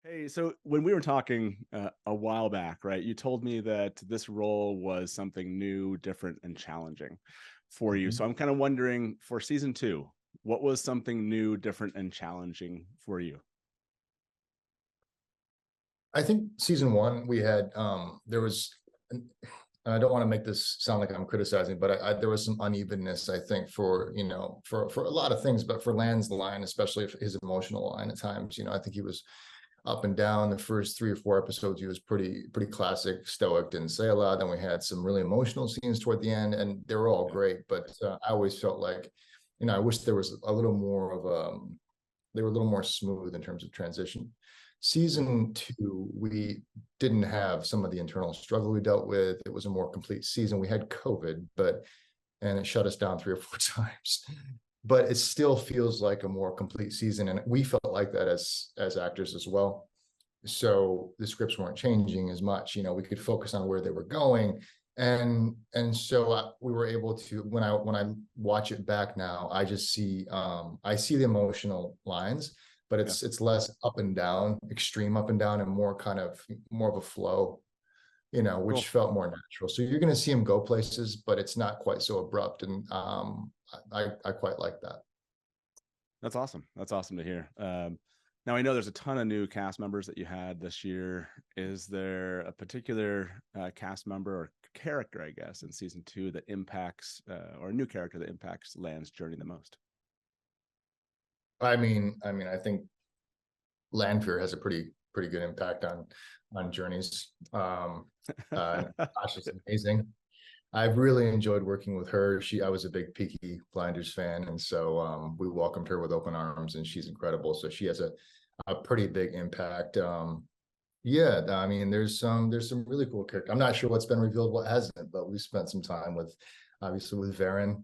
Hey, so when we were talking a while back, right, you told me that this role was something new, different, and challenging for you. Mhm. So I'm kind of wondering for season two, what was something new, different, and challenging for you? I think season one we had there was and I don't want to make this sound like I'm criticizing, but there was some unevenness, I think, for for a lot of things, but for Land's line, especially if his emotional line at times, I think he was up and down. The first 3 or 4 episodes he was pretty classic, stoic, didn't say a lot. Then we had some really emotional scenes toward the end, and they were all Yeah. great, but I always felt like, I wish there was a little more of they were a little more smooth in terms of transition. Yeah. Season two, we didn't have some of the internal struggle we dealt with. It was a more complete season. We had COVID, and it shut us down 3 or 4 times. But it still feels like a more complete season, and we felt like that as actors as well. So the scripts weren't changing as much. We could focus on where they were going, and so we were able to. When I watch it back now, I just see I see the emotional lines, but Yeah. it's less up and down, extreme up and down, and more of a flow, which Cool. felt more natural. So you're going to see him go places, but it's not quite so abrupt, and I quite like that. That's awesome. That's awesome to hear. Now I know there's a ton of new cast members that you had this year. Is there a particular cast member or character, I guess, in season two that impacts, or a new character that impacts Land's journey the most? I think Lanfear has a pretty good impact on journeys. Tasha's amazing. I've really enjoyed working with her. I was a big Peaky Blinders fan, and so we welcomed her with open arms, and she's incredible. So she has a pretty big impact. Yeah, I mean, there's some really cool characters. I'm not sure what's been revealed, what hasn't, but we spent some time with, obviously, with Varen.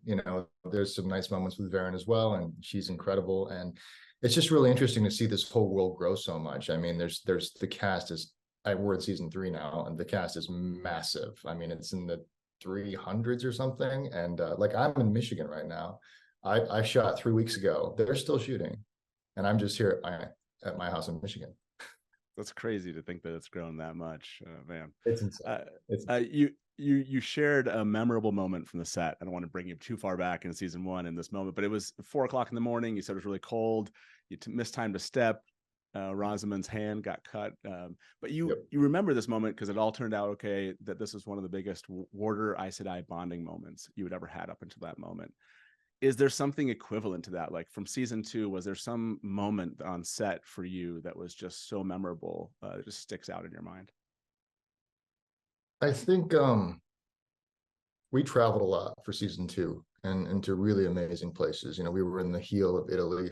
There's some nice moments with Varen as well, and she's incredible. And it's just really interesting to see this whole world grow so much. I mean, there's the cast is we're in season three now, and the cast is massive. I mean, it's in the 300s or something. And like I'm in Michigan right now. I shot 3 weeks ago. They're still shooting, and I'm just here at my house in Michigan. That's crazy to think that it's grown that much, man. It's insane. Uh, It's you shared a memorable moment from the set. I don't want to bring you too far back in season one in this moment, but it was 4 o'clock in the morning. You said it was really cold. You missed time to step. Rosamund's hand got cut, but you Yep. you remember this moment because it all turned out okay. That this was one of the biggest Warder Aes Sedai bonding moments you had ever had up until that moment. Is there something equivalent to that, like from season two? Was there some moment on set for you that was just so memorable, that just sticks out in your mind? I think we traveled a lot for season two and into really amazing places. We were in the heel of Italy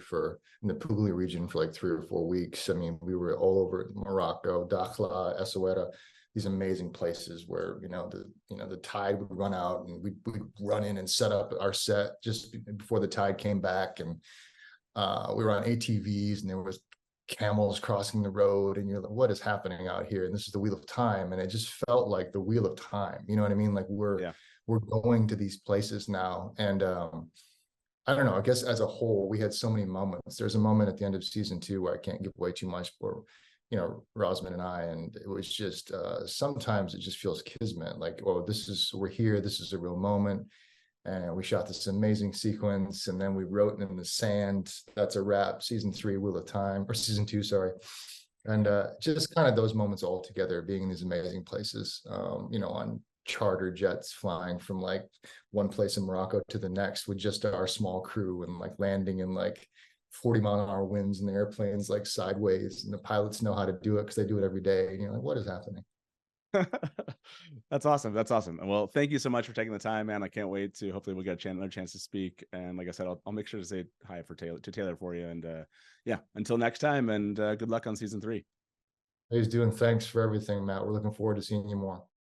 in the Puglia region for like 3 or 4 weeks. I mean, we were all over Morocco, Dakhla, Essaouira, these amazing places where the tide would run out, and we'd run in and set up our set just before the tide came back. And we were on ATVs, and there was camels crossing the road, and you're like, what is happening out here? And this is the Wheel of Time, and it just felt like the Wheel of Time. You know what I mean? Like Yeah. we're going to these places now. And I don't know, I guess as a whole we had so many moments. There's a moment at the end of season two where I can't give away too much for Rosamund and I, and it was just sometimes it just feels kismet, like, oh, we're here, this is a real moment. And we shot this amazing sequence, and then we wrote in the sand, that's a wrap. Season three, Wheel of Time, or season two, sorry. And just kind of those moments all together, being in these amazing places, on charter jets flying from like one place in Morocco to the next with just our small crew, and like landing in like 40-mile-an-hour winds, and the airplanes like sideways, and the pilots know how to do it because they do it every day. And you're like, what is happening? That's awesome. That's awesome. Well, thank you so much for taking the time, man. I can't wait to hopefully we'll get another chance to speak. And like I said, I'll make sure to say hi to Taylor for you. And yeah, until next time, and good luck on season three. He's doing, thanks for everything, Matt. We're looking forward to seeing you more.